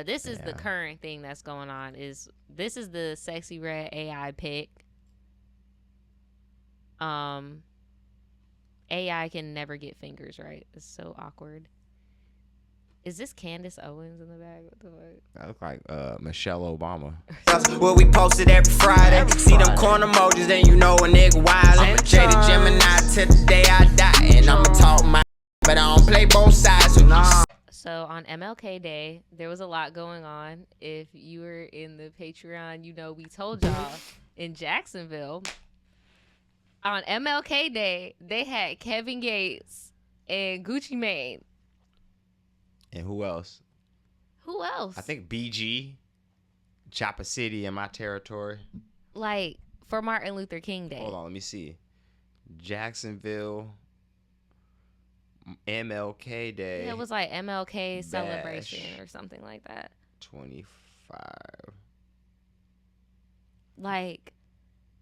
This is the current thing that's going on. This is the Sexyy Red AI pic. AI can never get fingers right. It's so awkward. Is this Candace Owens in the back? What the fuck? That look like Michelle Obama. Well, we posted every Friday. See them corn emojis, then you know a nigga wild. I'm a jaded Gemini till the day I die. And I'ma talk my but I don't play both sides. So on MLK Day, there was a lot going on. If you were in the Patreon, you know we told y'all in Jacksonville on MLK Day, they had Kevin Gates and Gucci Mane. And who else? Who else? I think BG, Chopper City in my territory. Like, for Martin Luther King Day. Hold on, let me see. Jacksonville, MLK Day. Yeah, it was like MLK celebration or something like that. 25. Like,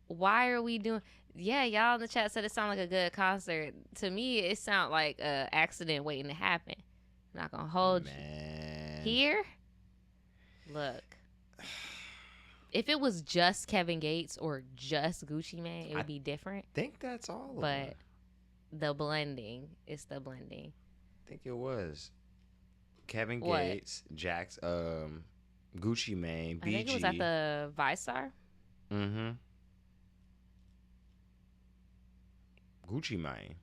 why are we doing... Yeah, y'all in the chat said it sounded like a good concert. To me, it sounded like an accident waiting to happen. I'm not gonna hold you. Here, look. If it was just Kevin Gates or just Gucci Mane, it would be different. I think that's all of but it. The blending, it's the blending. I think it was Kevin Gates, Jax, Gucci Mane, BG. I think it was at the ViStar. Mm-hmm. Gucci Mane.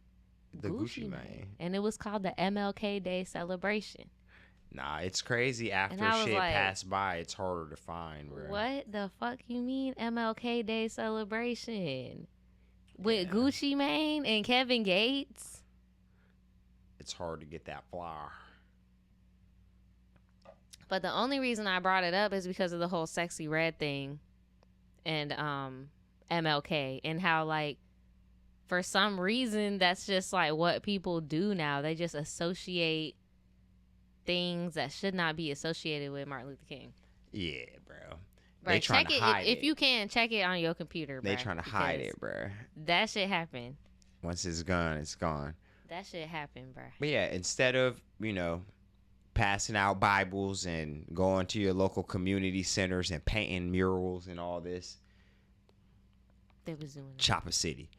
The Gucci Mane. And it was called the MLK Day celebration. Nah, it's crazy. After shit like, passed by, it's harder to find. Bro. What the fuck you mean MLK Day celebration? With Gucci Mane and Kevin Gates? It's hard to get that flower. But the only reason I brought it up is because of the whole Sexyy Red thing and MLK and how, like, for some reason, that's just like what people do now. They just associate things that should not be associated with Martin Luther King. Yeah, bro. Right, they trying to hide if you can, check it on your computer, bro. They trying to hide it, bro. That shit happened. Once it's gone, it's gone. That shit happened, bro. But yeah, instead of, passing out Bibles and going to your local community centers and painting murals and all this, they was doing Chopper City.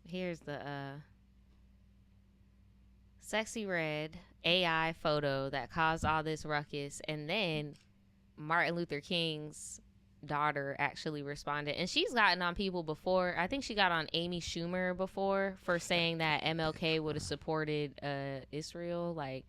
Here's the Sexyy Red AI photo that caused all this ruckus. And then Martin Luther King's daughter actually responded. And she's gotten on people before. I think she got on Amy Schumer before for saying that MLK would have supported Israel. Like,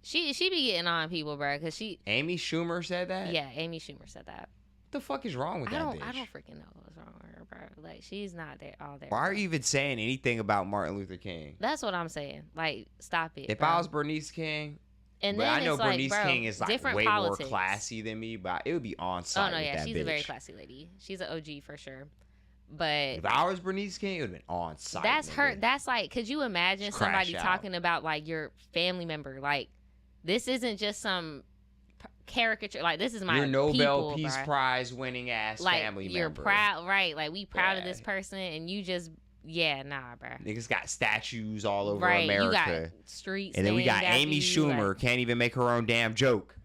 she be getting on people, bro. Because Amy Schumer said that? Yeah, Amy Schumer said that. What the fuck is wrong with that bitch? I don't freaking know what's wrong with her, bro. Like, she's not there all there. Why are you even saying anything about Martin Luther King? That's what I'm saying. Like, stop it. If bro. I was Bernice King, and but then I know Bernice like, bro, King is like way politics. more classy than me, but it would be on site. Oh no, yeah, with that she's bitch. a very classy lady. She's an OG for sure. But if I was Bernice King, it would have been on site. That's her. That's like, could you imagine somebody talking about like your family member? Like, this isn't just some caricature. Like, this is my your Nobel people, Peace bro. Prize winning ass like, family member. You're proud, right? Like, we proud of this person, and you just nah, bro. Niggas got statues all over right, America. You got streets, and then we got Amy Schumer like, can't even make her own damn joke.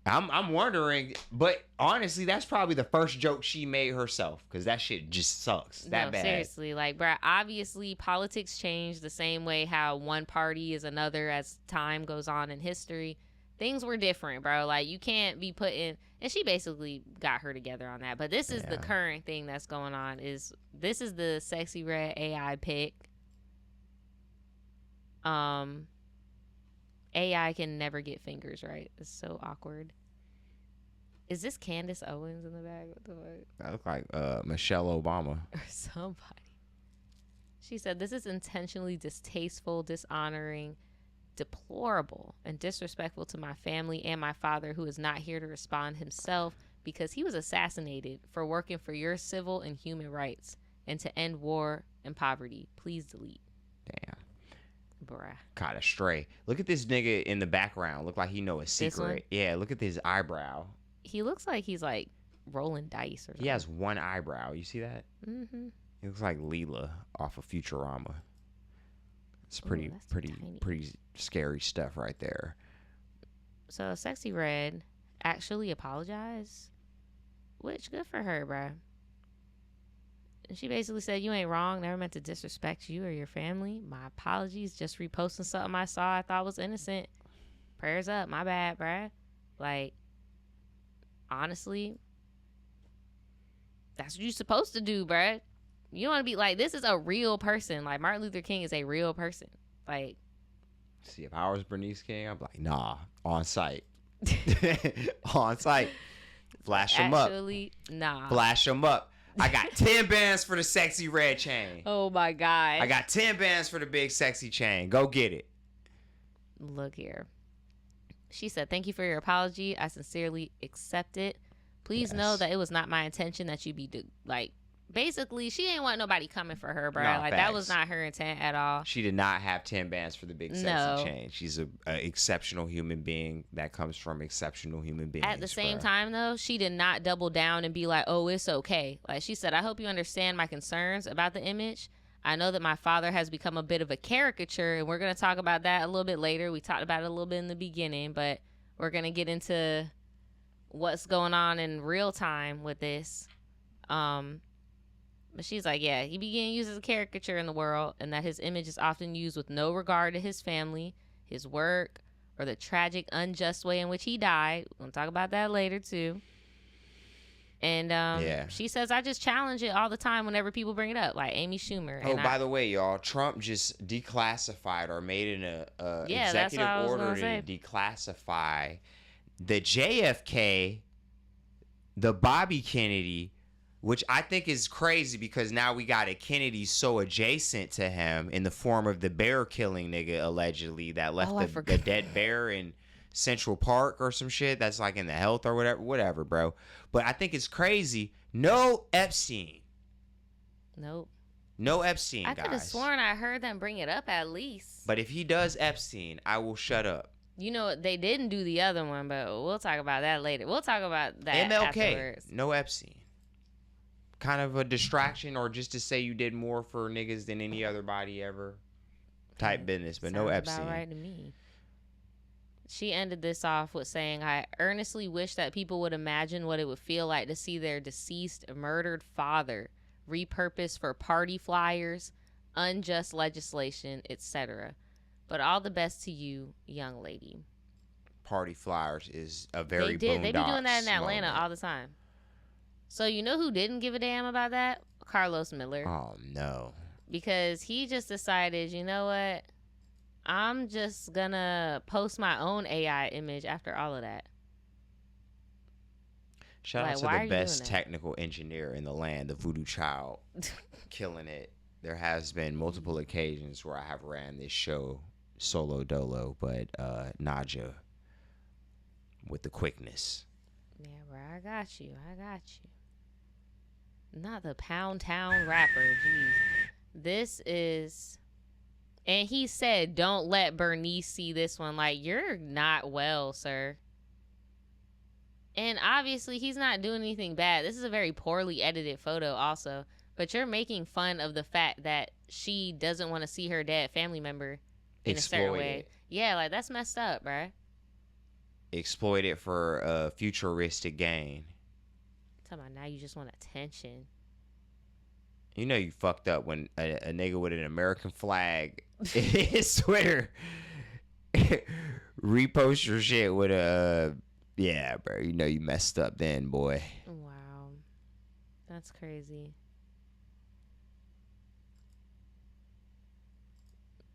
I'm wondering, but honestly, that's probably the first joke she made herself because that shit just sucks. That bad. Seriously, like, bro, obviously politics change the same way how one party is another as time goes on in history. Things were different, bro. Like, you can't be putting, and she basically got her together on that. But this is the current thing that's going on. This is the Sexyy Red AI pic. AI can never get fingers right. It's so awkward. Is this Candace Owens in the back? What the fuck? That look like Michelle Obama. Or somebody. She said, this is intentionally distasteful, dishonoring, deplorable, and disrespectful to my family and my father, who is not here to respond himself because he was assassinated for working for your civil and human rights and to end war and poverty. Please delete. Damn. Bruh. Caught a stray. Look at this nigga in the background. Look like he know a secret. Yeah, look at his eyebrow. He looks like he's like rolling dice or something. He has one eyebrow. You see that? Mm-hmm. He looks like Leela off of Futurama. It's pretty scary stuff right there. So Sexyy Red actually apologized, which good for her, bruh. And she basically said, "You ain't wrong. Never meant to disrespect you or your family. My apologies. Just reposting something I saw I thought was innocent. Prayers up. My bad, bruh." Like, honestly, that's what you're supposed to do, bruh. You want to be like, this is a real person. Like, Martin Luther King is a real person. Like, see, if I was Bernice King, I'm like, nah, on site. On site. Flash them up. actually, nah. Flash them up. I got 10 bands for the Sexyy Red chain. Oh my God. I got 10 bands for the big sexy chain. Go get it. Look here. She said, "Thank you for your apology. I sincerely accept it. Please know that it was not my intention that you be like." Basically, she ain't want nobody coming for her, bro. No, like, facts. that was not her intent at all. She did not have 10 bands for the big sexy chain. She's a exceptional human being that comes from exceptional human beings. At the same bro. time, though, she did not double down and be like, "Oh, it's okay." Like, she said, "I hope you understand my concerns about the image. I know that my father has become a bit of a caricature, and we're going to talk about that a little bit later. We talked about it a little bit in the beginning, but we're going to get into what's going on in real time with this." But she's like, yeah, he began used as a caricature in the world, and that his image is often used with no regard to his family, his work, or the tragic, unjust way in which he died. We'll talk about that later, too. And she says, "I just challenge it all the time whenever people bring it up," like Amy Schumer. Oh, by the way, y'all, Trump just declassified or made an executive order to declassify the JFK, the Bobby Kennedy, which I think is crazy because now we got a Kennedy so adjacent to him in the form of the bear killing nigga allegedly that left the dead bear in Central Park or some shit that's like in the health or whatever, bro. But I think it's crazy. No Epstein. Nope. No Epstein, guys. I could have sworn I heard them bring it up at least. But if he does Epstein, I will shut up. You know, they didn't do the other one, but we'll talk about that later. We'll talk about that MLK, afterwards. no Epstein. Kind of a distraction or just to say you did more for niggas than any other body ever type business, but no Epstein. About right to me. She ended this off with saying, "I earnestly wish that people would imagine what it would feel like to see their deceased, murdered father repurposed for party flyers, unjust legislation, etc. But all the best to you, young lady." Party flyers is a very They be doing that in Atlanta moment. all the time. So you know who didn't give a damn about that? Carlos Miller. Oh, no. Because he just decided, you know what? I'm just gonna post my own AI image after all of that. Shout out to the best technical engineer in the land, the Voodoo Child, killing it. There has been multiple occasions where I have ran this show solo dolo, but Naja with the quickness. Yeah, bro, I got you. Not the Pound Town rapper, jeez. This is, and he said, "Don't let Bernice see this one." Like, you're not well, sir. And obviously, he's not doing anything bad. This is a very poorly edited photo, also. But you're making fun of the fact that she doesn't want to see her dead family member in a certain way. Yeah, like, that's messed up, bruh. Exploit it for futuristic gain. Talking about now you just want attention. You know you fucked up when a nigga with an American flag in his Twitter repost your shit with a yeah, bro. You know you messed up then, boy. Wow, that's crazy.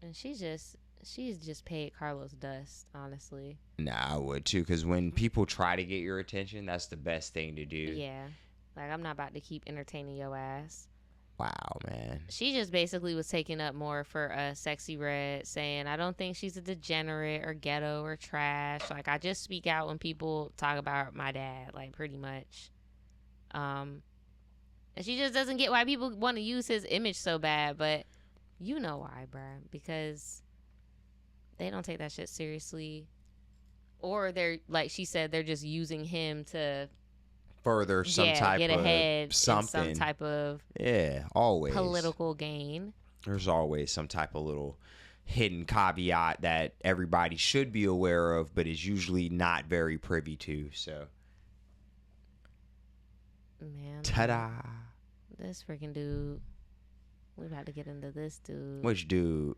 And she's just paid Carlos dust, honestly. Nah, I would too, because when people try to get your attention, that's the best thing to do. Yeah. Like, I'm not about to keep entertaining your ass. Wow, man. She just basically was taking up more for Sexyy Red, saying, "I don't think she's a degenerate or ghetto or trash. Like, I just speak out when people talk about my dad," like, pretty much. And she just doesn't get why people want to use his image so bad, but you know why, bruh. Because they don't take that shit seriously. Or they're, like she said, they're just using him to further some type get ahead of something. In some type of always political gain. There's always some type of little hidden caveat that everybody should be aware of, but is usually not very privy to. So, man, ta-da! This freaking dude. We about to get into this dude. Which dude?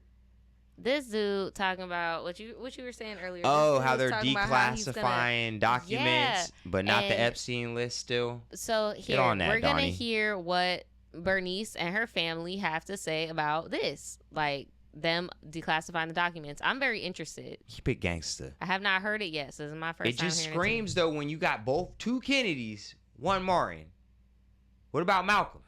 This dude talking about what you were saying earlier. Oh, how they're declassifying documents, but not the Epstein list still. So here we're gonna hear what Bernice and her family have to say about this, like them declassifying the documents. I'm very interested. Keep it gangster. I have not heard it yet, so this is my first time. It just screams though when you got two Kennedys, one Martin. What about Malcolm?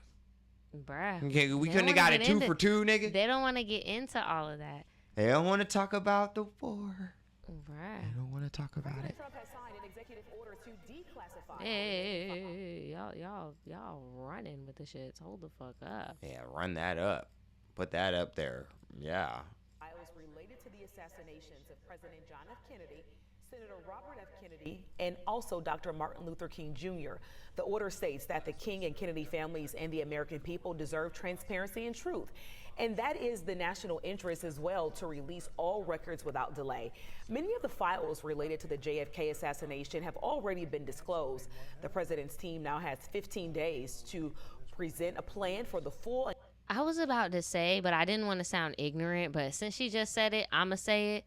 Bruh. Okay, we couldn't have got it 2 for 2, nigga. They don't want to get into all of that. They don't want to talk about the war. Bruh. They don't want to talk about it. Trump has signed an executive order to declassify. Hey, y'all running with the shits. Hold the fuck up. Yeah, run that up. Put that up there. Yeah. Files related to the assassinations of President John F. Kennedy, Senator Robert F. Kennedy, and also Dr. Martin Luther King Jr. The order states that the King and Kennedy families and the American people deserve transparency and truth. And that is the national interest as well, to release all records without delay. Many of the files related to the JFK assassination have already been disclosed. The president's team now has 15 days to present a plan for the full. I was about to say, but I didn't want to sound ignorant, but since she just said it, I'ma say it.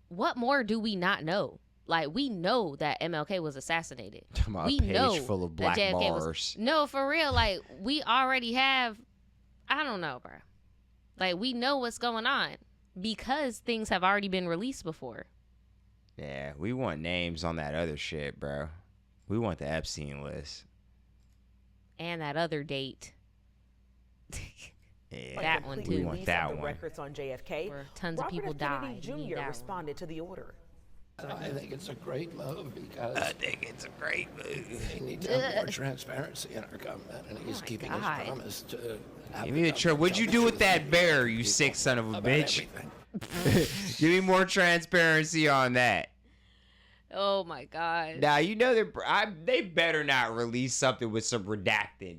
What more do we not know? Like, we know that MLK was assassinated. We know full of black bars. No, for real. Like, we already have. I don't know, bro. Like, we know what's going on because things have already been released before. Yeah, we want names on that other shit, bro. We want the Epstein list. And that other date. Yeah, that one too. We want that one. Records on JFK. Where tons of people died. Kennedy Jr. responded to the order. I think it's a great move because they need to have more transparency in our government, and he's keeping his promise to have. Give me a try. What'd you do with that bear, you sick son of a bitch? Give me more transparency on that. Oh my God. Now you know they better not release something with some redacted,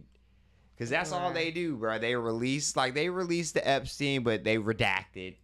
because that's all they do, bro. They released the Epstein, but they redacted.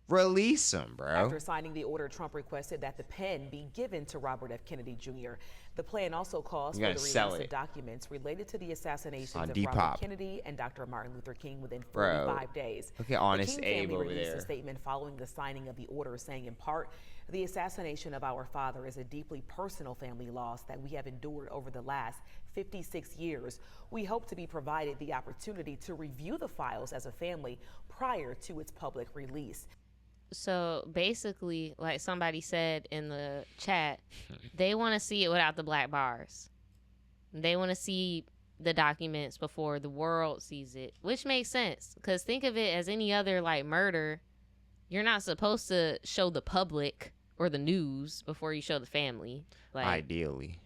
Release them, bro. After signing the order, Trump requested that the pen be given to Robert F. Kennedy Jr. The plan also calls for the release of documents related to the assassinations of Robert Kennedy and Dr. Martin Luther King within 45 days. Look at Honest the King Abe family over released there. A statement following the signing of the order, saying in part, "The assassination of our father is a deeply personal family loss that we have endured over the last 56 years. We hope to be provided the opportunity to review the files as a family prior to its public release." So basically, like somebody said in the chat, they want to see it without the black bars. They want to see the documents before the world sees it, which makes sense, because think of it as any other like murder. You're not supposed to show the public or the news before you show the family. Like, ideally.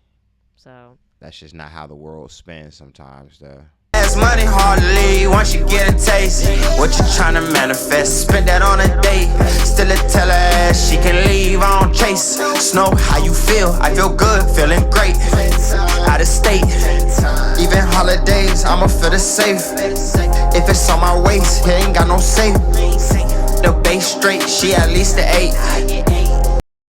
So that's just not how the world spins sometimes, though. Money hard to leave once you get a taste. What you tryna manifest? Spend that on a date. Still tell her ass she can leave on chase. Snow, how you feel? I feel good, feeling great. Out of state, even holidays, I'ma feel the safe. If it's on my waist, he ain't got no safe. The base straight, she at least an 8.